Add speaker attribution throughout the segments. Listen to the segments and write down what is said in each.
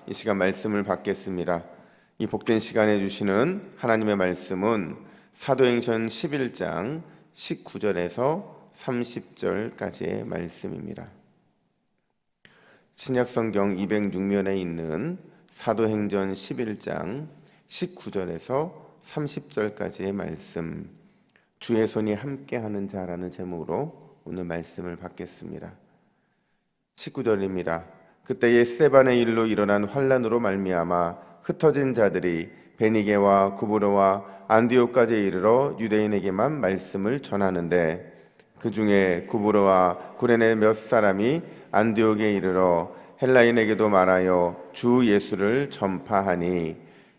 Speaker 1: 이 시간 말씀을 받겠습니다. 이 복된 시간에 주시는 하나님의 말씀은 사도행전 11장 19절에서 30절까지의 말씀입니다. 신약성경 206면에 있는 사도행전 11장 19절에서 30절까지의 말씀, 주의 손이 함께하는 자라는 제목으로 오늘 말씀을 받겠습니다. 19절입니다. 그때에 스데반의 일로 일어난 환란으로 말미암아 흩어진 자들이 베니게와 구브로와 안디옥까지 이르러 유대인에게만 말씀을 전하는데, 그 중에 구브로와 구레네 몇 사람이 안디옥에 이르러 헬라인에게도 말하여 주 예수를 전파하니,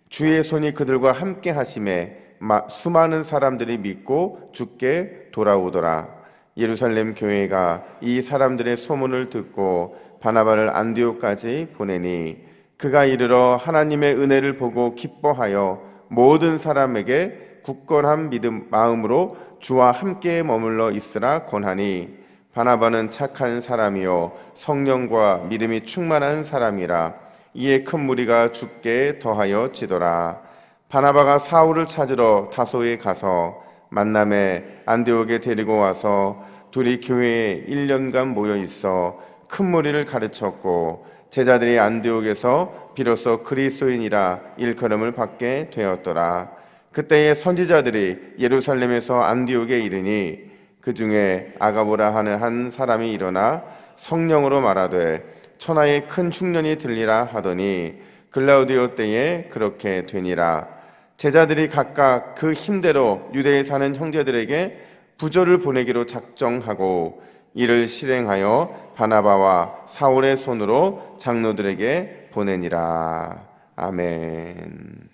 Speaker 1: 주의 손이 그들과 함께 하심에 수많은 사람들이 믿고 주께 돌아오더라. 예루살렘 교회가 이 사람들의 소문을 듣고 바나바를 안디옥까지 보내니, 그가 이르러 하나님의 은혜를 보고 기뻐하여 모든 사람에게 굳건한 믿음 마음으로 주와 함께 머물러 있으라 권하니, 바나바는 착한 사람이요 성령과 믿음이 충만한 사람이라. 이에 큰 무리가 주께 더하여 지더라. 바나바가 사울을 찾으러 다소에 가서 만남에 안디옥에 데리고 와서 둘이 교회에 1년간 모여 있어 큰 무리를 가르쳤고, 제자들이 안디옥에서 비로소 그리스도인이라 일컬음을 받게 되었더라. 그때의 선지자들이 예루살렘에서 안디옥에 이르니, 그 중에 아가보라 하는 한 사람이 일어나 성령으로 말하되 천하에 큰 흉년이 들리라 하더니, 글라우디오 때에 그렇게 되니라. 제자들이 각각 그 힘대로 유대에 사는 형제들에게 부조를 보내기로 작정하고 이를 실행하여 바나바와 사울의 손으로 장로들에게 보내니라. 아멘.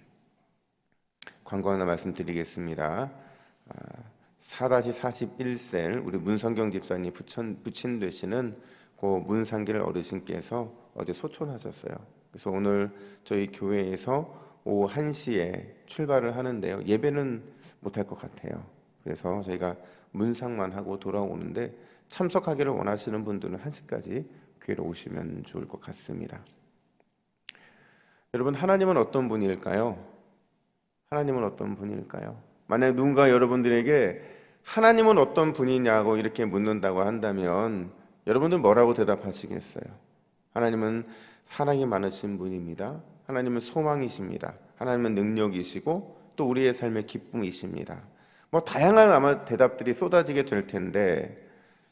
Speaker 1: 광고 하나 말씀드리겠습니다. 4-41셀 우리 문성경 집사님 부친 되시는 그 문상길 어르신께서 어제 소천하셨어요. 그래서 오늘 저희 교회에서 오후 1시에 출발을 하는데요, 예배는 못할 것 같아요. 그래서 저희가 문상만 하고 돌아오는데, 참석하기를 원하시는 분들은 1시까지 교회로 오시면 좋을 것 같습니다. 여러분, 하나님은 어떤 분일까요? 하나님은 어떤 분일까요? 만약 누군가 여러분들에게 하나님은 어떤 분이냐고 이렇게 묻는다고 한다면 여러분들 뭐라고 대답하시겠어요? 하나님은 사랑이 많으신 분입니다. 하나님은 소망이십니다. 하나님은 능력이시고 또 우리의 삶의 기쁨이십니다. 다양한 아마 대답들이 쏟아지게 될 텐데,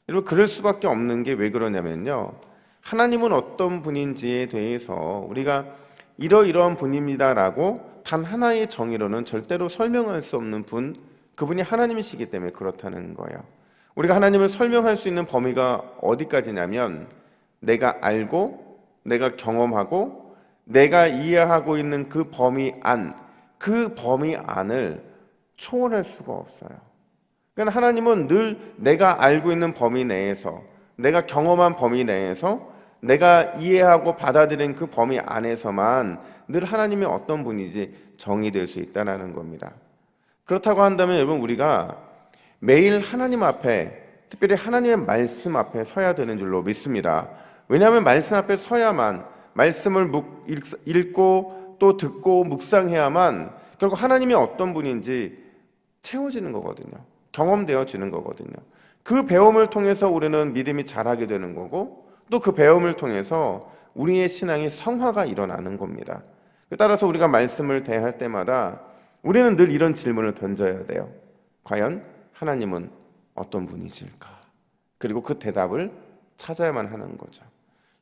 Speaker 1: 여러분, 그럴 수밖에 없는 게 왜 그러냐면요, 하나님은 어떤 분인지에 대해서 우리가 이러이러한 분입니다라고 단 하나의 정의로는 절대로 설명할 수 없는 분, 그분이 하나님이시기 때문에 그렇다는 거예요. 우리가 하나님을 설명할 수 있는 범위가 어디까지냐면, 내가 알고 내가 경험하고 내가 이해하고 있는 그 범위 안을 초월할 수가 없어요. 그러니까 하나님은 늘 내가 알고 있는 범위 내에서, 내가 경험한 범위 내에서, 내가 이해하고 받아들인 그 범위 안에서만 늘 하나님이 어떤 분인지 정의될 수 있다는 겁니다. 그렇다고 한다면 여러분, 우리가 매일 하나님 앞에, 특별히 하나님의 말씀 앞에 서야 되는 줄로 믿습니다. 왜냐하면 말씀 앞에 서야만, 말씀을 읽고 또 듣고 묵상해야만 결국 하나님이 어떤 분인지 채워지는 거거든요. 경험되어지는 거거든요. 그 배움을 통해서 우리는 믿음이 자라게 되는 거고, 또 그 배움을 통해서 우리의 신앙이 성화가 일어나는 겁니다. 따라서 우리가 말씀을 대할 때마다 우리는 늘 이런 질문을 던져야 돼요. 과연 하나님은 어떤 분이실까? 그리고 그 대답을 찾아야만 하는 거죠.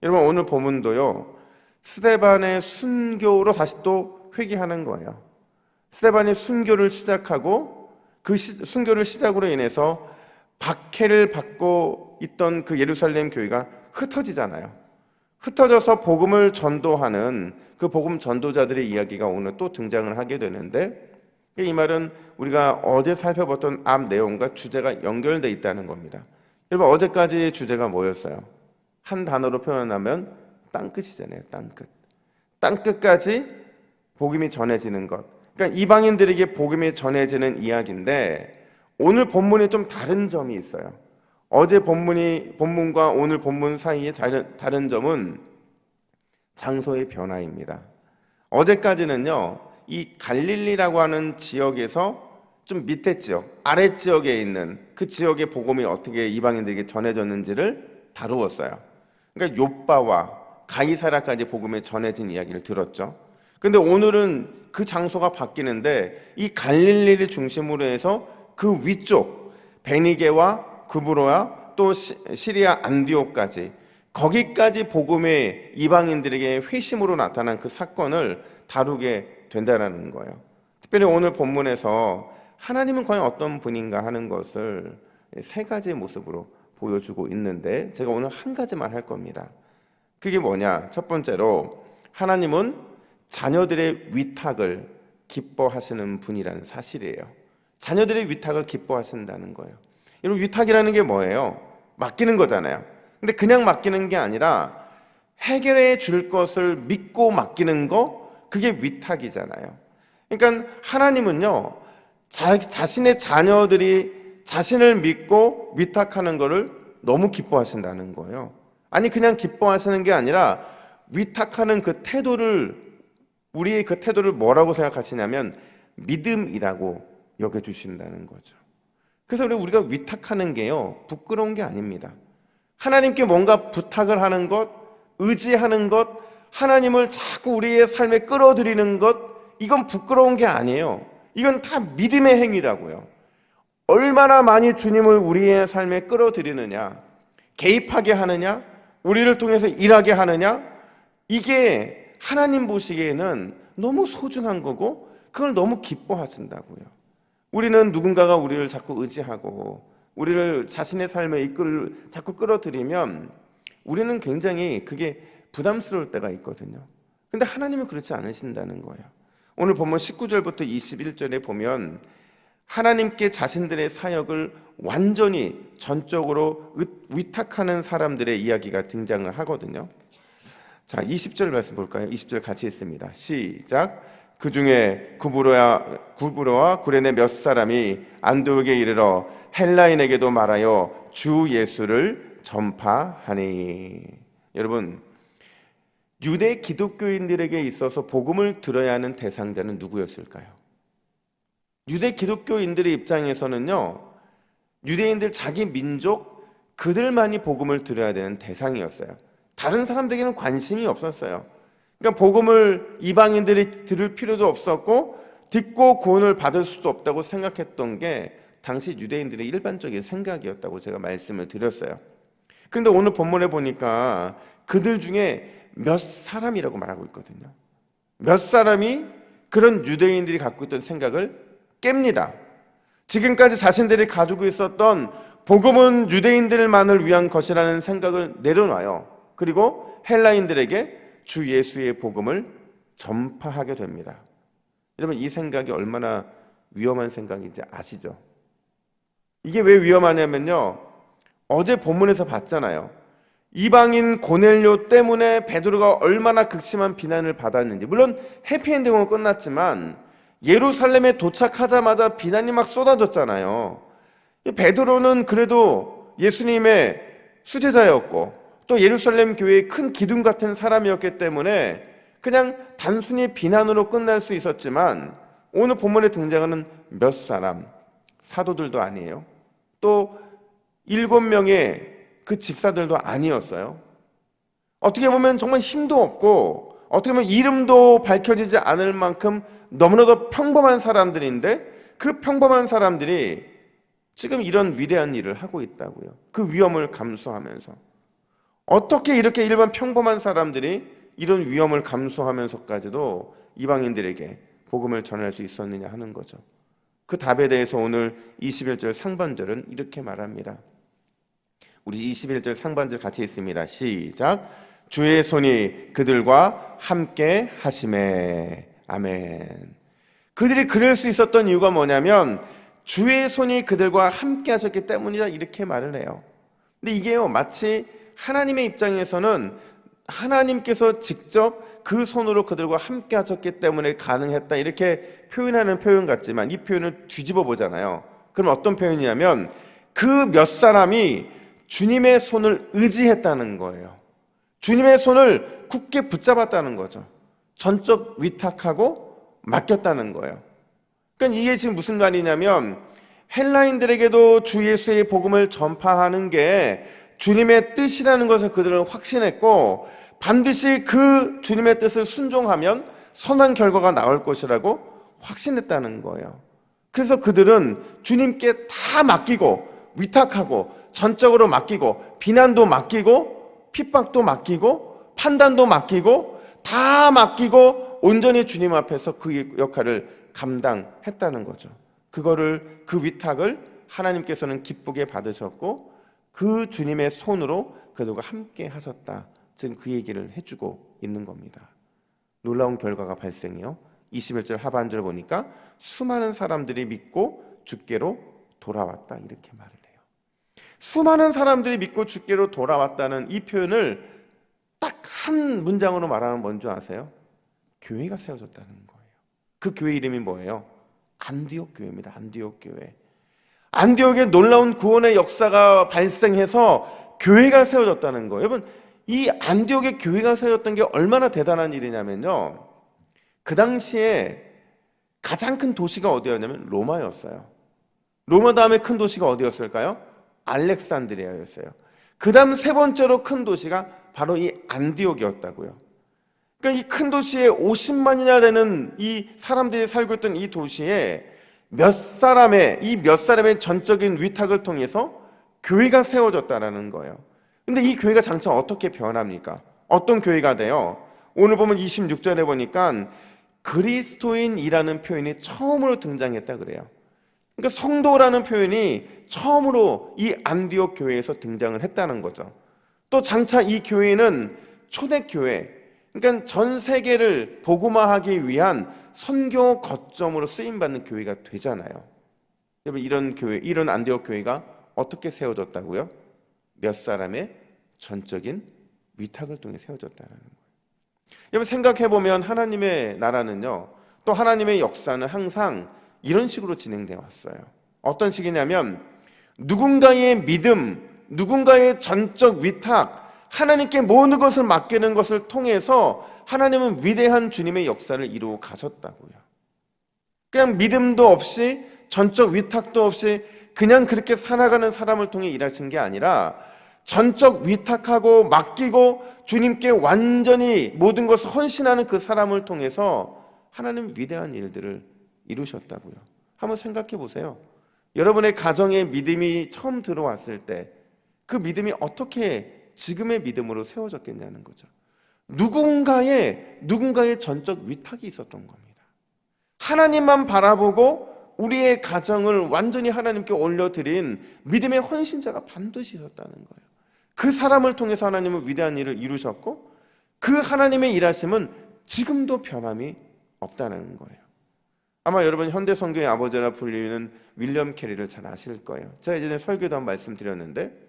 Speaker 1: 여러분, 오늘 본문도요, 스데반의 순교로 다시 또 회귀하는 거예요. 스데반이 순교를 시작하고 그 순교를 시작으로 인해서 박해를 받고 있던 그 예루살렘 교회가 흩어지잖아요. 흩어져서 복음을 전도하는 그 복음 전도자들의 이야기가 오늘 또 등장을 하게 되는데, 이 말은 우리가 어제 살펴봤던 앞 내용과 주제가 연결되어 있다는 겁니다. 여러분, 어제까지의 주제가 뭐였어요? 한 단어로 표현하면 땅끝이잖아요. 땅끝. 땅끝까지 복음이 전해지는 것. 그러니까 이방인들에게 복음이 전해지는 이야기인데, 오늘 본문이 좀 다른 점이 있어요. 어제 본문과 오늘 본문 사이의 다른 점은 장소의 변화입니다. 어제까지는요, 이 갈릴리라고 하는 지역에서 좀 밑에 지역, 아래 지역에 있는 그 지역의 복음이 어떻게 이방인들에게 전해졌는지를 다루었어요. 그러니까 욥바와 가이사라까지 복음이 전해진 이야기를 들었죠. 근데 오늘은 그 장소가 바뀌는데 이 갈릴리를 중심으로 해서 그 위쪽 베니게와 구브로와 또 시리아 안디옥까지, 거기까지 복음의 이방인들에게 회심으로 나타난 그 사건을 다루게 된다는 거예요. 특별히 오늘 본문에서 하나님은 과연 어떤 분인가 하는 것을 세 가지의 모습으로 보여주고 있는데, 제가 오늘 한 가지만 할 겁니다. 그게 뭐냐? 첫 번째로, 하나님은 자녀들의 위탁을 기뻐하시는 분이라는 사실이에요. 자녀들의 위탁을 기뻐하신다는 거예요. 여러분, 위탁이라는 게 뭐예요? 맡기는 거잖아요. 근데 그냥 맡기는 게 아니라 해결해 줄 것을 믿고 맡기는 거, 그게 위탁이잖아요. 그러니까 하나님은요, 자신의 자녀들이 자신을 믿고 위탁하는 거를 너무 기뻐하신다는 거예요. 아니, 그냥 기뻐하시는 게 아니라 위탁하는 그 태도를, 우리의 그 태도를 뭐라고 생각하시냐면 믿음이라고 여겨주신다는 거죠. 그래서 우리가 위탁하는 게요, 부끄러운 게 아닙니다. 하나님께 뭔가 부탁을 하는 것, 의지하는 것, 하나님을 자꾸 우리의 삶에 끌어들이는 것, 이건 부끄러운 게 아니에요. 이건 다 믿음의 행위라고요. 얼마나 많이 주님을 우리의 삶에 끌어들이느냐, 개입하게 하느냐, 우리를 통해서 일하게 하느냐, 이게 하나님 보시기에는 너무 소중한 거고 그걸 너무 기뻐하신다고요. 우리는 누군가가 우리를 자꾸 의지하고 우리를 자신의 삶에 자꾸 끌어들이면 우리는 굉장히 그게 부담스러울 때가 있거든요. 근데 하나님은 그렇지 않으신다는 거예요. 오늘 본문 19절부터 21절에 보면 하나님께 자신들의 사역을 완전히 전적으로 위탁하는 사람들의 이야기가 등장을 하거든요. 자, 20절 말씀 볼까요? 20절 같이 읽습니다. 시작. 그 중에 구브로와 구레네 몇 사람이 안디옥에 이르러 헬라인에게도 말하여 주 예수를 전파하니. 여러분, 유대 기독교인들에게 있어서 복음을 들어야 하는 대상자는 누구였을까요? 유대 기독교인들의 입장에서는요, 유대인들 자기 민족, 그들만이 복음을 들어야 되는 대상이었어요. 다른 사람들에게는 관심이 없었어요. 그러니까 복음을 이방인들이 들을 필요도 없었고 듣고 구원을 받을 수도 없다고 생각했던 게 당시 유대인들의 일반적인 생각이었다고 제가 말씀을 드렸어요. 그런데 오늘 본문에 보니까 그들 중에 몇 사람이라고 말하고 있거든요. 몇 사람이 그런 유대인들이 갖고 있던 생각을 깹니다. 지금까지 자신들이 가지고 있었던 복음은 유대인들만을 위한 것이라는 생각을 내려놔요. 그리고 헬라인들에게 주 예수의 복음을 전파하게 됩니다. 여러분, 이 생각이 얼마나 위험한 생각인지 아시죠? 이게 왜 위험하냐면요, 어제 본문에서 봤잖아요. 이방인 고넬료 때문에 베드로가 얼마나 극심한 비난을 받았는지. 물론 해피엔딩으로 끝났지만 예루살렘에 도착하자마자 비난이 막 쏟아졌잖아요. 베드로는 그래도 예수님의 수제자였고 또 예루살렘 교회의 큰 기둥 같은 사람이었기 때문에 그냥 단순히 비난으로 끝날 수 있었지만, 오늘 본문에 등장하는 몇 사람, 사도들도 아니에요. 또 7명의 그 집사들도 아니었어요. 어떻게 보면 정말 힘도 없고 어떻게 보면 이름도 밝혀지지 않을 만큼 너무나도 평범한 사람들인데, 그 평범한 사람들이 지금 이런 위대한 일을 하고 있다고요. 그 위험을 감수하면서. 어떻게 이렇게 일반 평범한 사람들이 이런 위험을 감수하면서까지도 이방인들에게 복음을 전할 수 있었느냐 하는 거죠. 그 답에 대해서 오늘 21절 상반절은 이렇게 말합니다. 우리 21절 상반절 같이 읽습니다. 시작. 주의 손이 그들과 함께 하심에. 아멘. 그들이 그럴 수 있었던 이유가 뭐냐면 주의 손이 그들과 함께 하셨기 때문이다, 이렇게 말을 해요. 근데 이게요, 마치 하나님의 입장에서는 하나님께서 직접 그 손으로 그들과 함께 하셨기 때문에 가능했다, 이렇게 표현하는 표현 같지만 이 표현을 뒤집어 보잖아요. 그럼 어떤 표현이냐면 그 몇 사람이 주님의 손을 의지했다는 거예요. 주님의 손을 굳게 붙잡았다는 거죠. 전적 위탁하고 맡겼다는 거예요. 그러니까 이게 지금 무슨 말이냐면 헬라인들에게도 주 예수의 복음을 전파하는 게 주님의 뜻이라는 것을 그들은 확신했고 반드시 그 주님의 뜻을 순종하면 선한 결과가 나올 것이라고 확신했다는 거예요. 그래서 그들은 주님께 다 맡기고 위탁하고 전적으로 맡기고 비난도 맡기고 핍박도 맡기고 판단도 맡기고 다 맡기고 온전히 주님 앞에서 그 역할을 감당했다는 거죠. 그 위탁을 하나님께서는 기쁘게 받으셨고 그 주님의 손으로 그들과 함께 하셨다. 지금 그 얘기를 해주고 있는 겁니다. 놀라운 결과가 발생해요. 21절 하반절 보니까 수많은 사람들이 믿고 주께로 돌아왔다 이렇게 말을 해요. 수많은 사람들이 믿고 주께로 돌아왔다는 이 표현을 딱 한 문장으로 말하면 뭔지 아세요? 교회가 세워졌다는 거예요. 그 교회 이름이 뭐예요? 안디옥 교회입니다. 안디옥 교회. 안디옥에 놀라운 구원의 역사가 발생해서 교회가 세워졌다는 거예요. 여러분, 이 안디옥의 교회가 세워졌던 게 얼마나 대단한 일이냐면요, 그 당시에 가장 큰 도시가 어디였냐면 로마였어요. 로마 다음에 큰 도시가 어디였을까요? 알렉산드리아였어요. 그 다음 세 번째로 큰 도시가 바로 이 안디옥이었다고요. 그러니까 이 큰 도시에 50만이나 되는 이 사람들이 살고 있던 이 도시에 몇 사람의 전적인 위탁을 통해서 교회가 세워졌다라는 거예요. 근데 이 교회가 장차 어떻게 변합니까? 어떤 교회가 돼요? 오늘 보면 26절에 보니까 그리스도인이라는 표현이 처음으로 등장했다 그래요. 그러니까 성도라는 표현이 처음으로 이 안디옥 교회에서 등장을 했다는 거죠. 또 장차 이 교회는 초대교회, 그러니까 전 세계를 복음화하기 위한 선교 거점으로 쓰임받는 교회가 되잖아요. 여러분, 이런 교회, 이런 안디옥 교회가 어떻게 세워졌다고요? 몇 사람의 전적인 위탁을 통해 세워졌다는 거예요. 여러분, 생각해보면 하나님의 나라는요, 또 하나님의 역사는 항상 이런 식으로 진행되어 왔어요. 어떤 식이냐면 누군가의 믿음, 누군가의 전적 위탁, 하나님께 모든 것을 맡기는 것을 통해서 하나님은 위대한 주님의 역사를 이루어 가셨다고요. 그냥 믿음도 없이 전적 위탁도 없이 그냥 그렇게 살아가는 사람을 통해 일하신 게 아니라 전적 위탁하고 맡기고 주님께 완전히 모든 것을 헌신하는 그 사람을 통해서 하나님 위대한 일들을 이루셨다고요. 한번 생각해 보세요. 여러분의 가정에 믿음이 처음 들어왔을 때 그 믿음이 어떻게 지금의 믿음으로 세워졌겠냐는 거죠. 누군가의 전적 위탁이 있었던 겁니다. 하나님만 바라보고 우리의 가정을 완전히 하나님께 올려드린 믿음의 헌신자가 반드시 있었다는 거예요. 그 사람을 통해서 하나님은 위대한 일을 이루셨고 그 하나님의 일하심은 지금도 변함이 없다는 거예요. 아마 여러분 현대 선교의 아버지라 불리는 윌리엄 캐리를 잘 아실 거예요. 제가 예전에 설교도 한 말씀 드렸는데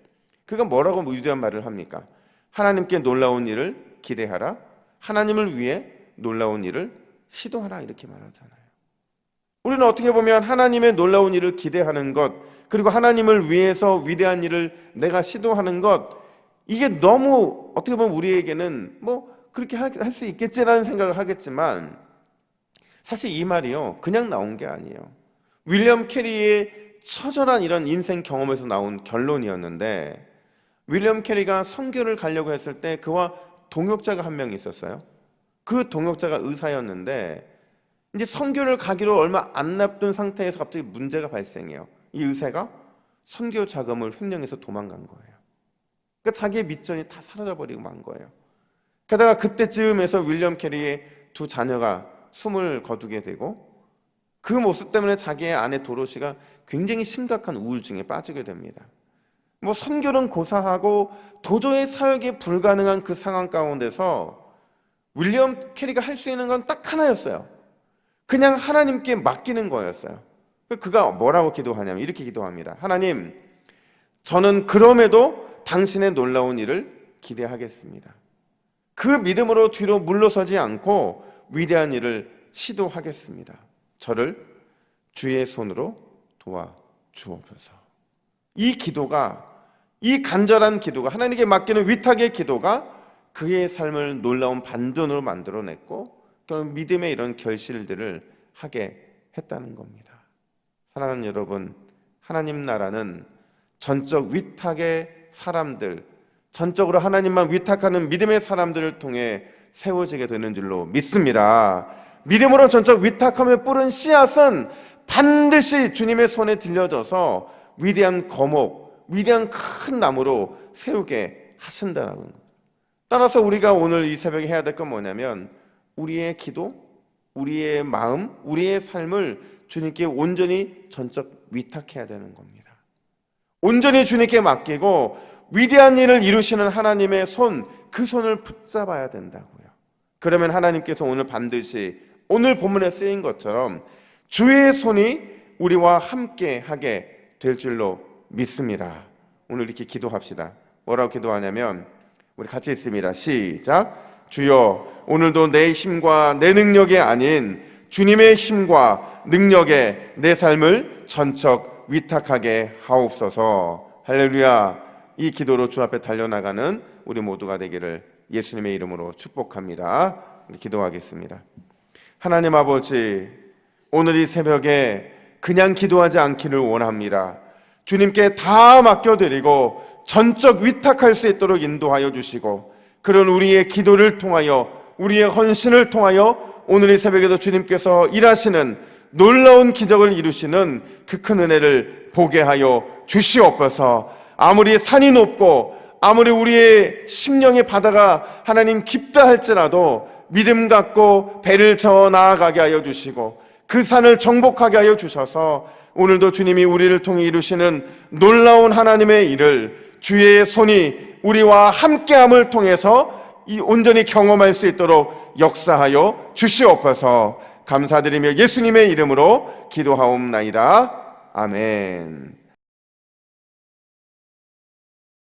Speaker 1: 그가 뭐라고 위대한 말을 합니까? 하나님께 놀라운 일을 기대하라, 하나님을 위해 놀라운 일을 시도하라 이렇게 말하잖아요. 우리는 어떻게 보면 하나님의 놀라운 일을 기대하는 것, 그리고 하나님을 위해서 위대한 일을 내가 시도하는 것, 이게 너무 어떻게 보면 우리에게는 뭐 그렇게 할 수 있겠지라는 생각을 하겠지만 사실 이 말이요 그냥 나온 게 아니에요. 윌리엄 캐리의 처절한 이런 인생 경험에서 나온 결론이었는데, 윌리엄 캐리가 선교를 가려고 했을 때 그와 동역자가 한 명 있었어요. 그 동역자가 의사였는데 이제 선교를 가기로 얼마 안 남은 상태에서 갑자기 문제가 발생해요. 이 의사가 선교 자금을 횡령해서 도망간 거예요. 그러니까 자기의 밑전이 다 사라져버리고 만 거예요. 게다가 그때쯤에서 윌리엄 캐리의 두 자녀가 숨을 거두게 되고 그 모습 때문에 자기의 아내 도로시가 굉장히 심각한 우울증에 빠지게 됩니다. 뭐 선교는 고사하고 도저히 사역이 불가능한 그 상황 가운데서 윌리엄 캐리가 할 수 있는 건 딱 하나였어요. 그냥 하나님께 맡기는 거였어요. 그가 뭐라고 기도하냐면 이렇게 기도합니다. 하나님, 저는 그럼에도 당신의 놀라운 일을 기대하겠습니다. 그 믿음으로 뒤로 물러서지 않고 위대한 일을 시도하겠습니다. 저를 주의 손으로 도와주옵소서. 이 간절한 기도가, 하나님께 맡기는 위탁의 기도가 그의 삶을 놀라운 반전으로 만들어냈고 그런 믿음의 이런 결실들을 하게 했다는 겁니다. 사랑하는 여러분, 하나님 나라는 전적 위탁의 사람들, 전적으로 하나님만 위탁하는 믿음의 사람들을 통해 세워지게 되는 줄로 믿습니다. 믿음으로 전적 위탁함을 뿌린 씨앗은 반드시 주님의 손에 들려져서 위대한 거목, 위대한 큰 나무로 세우게 하신다는 겁니다. 따라서 우리가 오늘 이 새벽에 해야 될 건 뭐냐면 우리의 기도, 우리의 마음, 우리의 삶을 주님께 온전히 전적 위탁해야 되는 겁니다. 온전히 주님께 맡기고 위대한 일을 이루시는 하나님의 손, 그 손을 붙잡아야 된다고요. 그러면 하나님께서 오늘 반드시 오늘 본문에 쓰인 것처럼 주의 손이 우리와 함께 하게 될 줄로 믿습니다. 오늘 이렇게 기도합시다. 뭐라고 기도하냐면 우리 같이 읽습니다. 시작. 주여, 오늘도 내 힘과 내 능력이 아닌 주님의 힘과 능력에 내 삶을 전적 위탁하게 하옵소서. 할렐루야. 이 기도로 주 앞에 달려나가는 우리 모두가 되기를 예수님의 이름으로 축복합니다. 기도하겠습니다. 하나님 아버지, 오늘 이 새벽에 그냥 기도하지 않기를 원합니다. 주님께 다 맡겨드리고 전적 위탁할 수 있도록 인도하여 주시고 그런 우리의 기도를 통하여 우리의 헌신을 통하여 오늘 이 새벽에도 주님께서 일하시는 놀라운 기적을 이루시는 그 큰 은혜를 보게 하여 주시옵소서. 아무리 산이 높고 아무리 우리의 심령의 바다가 하나님 깊다 할지라도 믿음 갖고 배를 저어 나아가게 하여 주시고 그 산을 정복하게 하여 주셔서 오늘도 주님이 우리를 통해 이루시는 놀라운 하나님의 일을 주의 손이 우리와 함께함을 통해서 이 온전히 경험할 수 있도록 역사하여 주시옵소서. 감사드리며 예수님의 이름으로 기도하옵나이다. 아멘.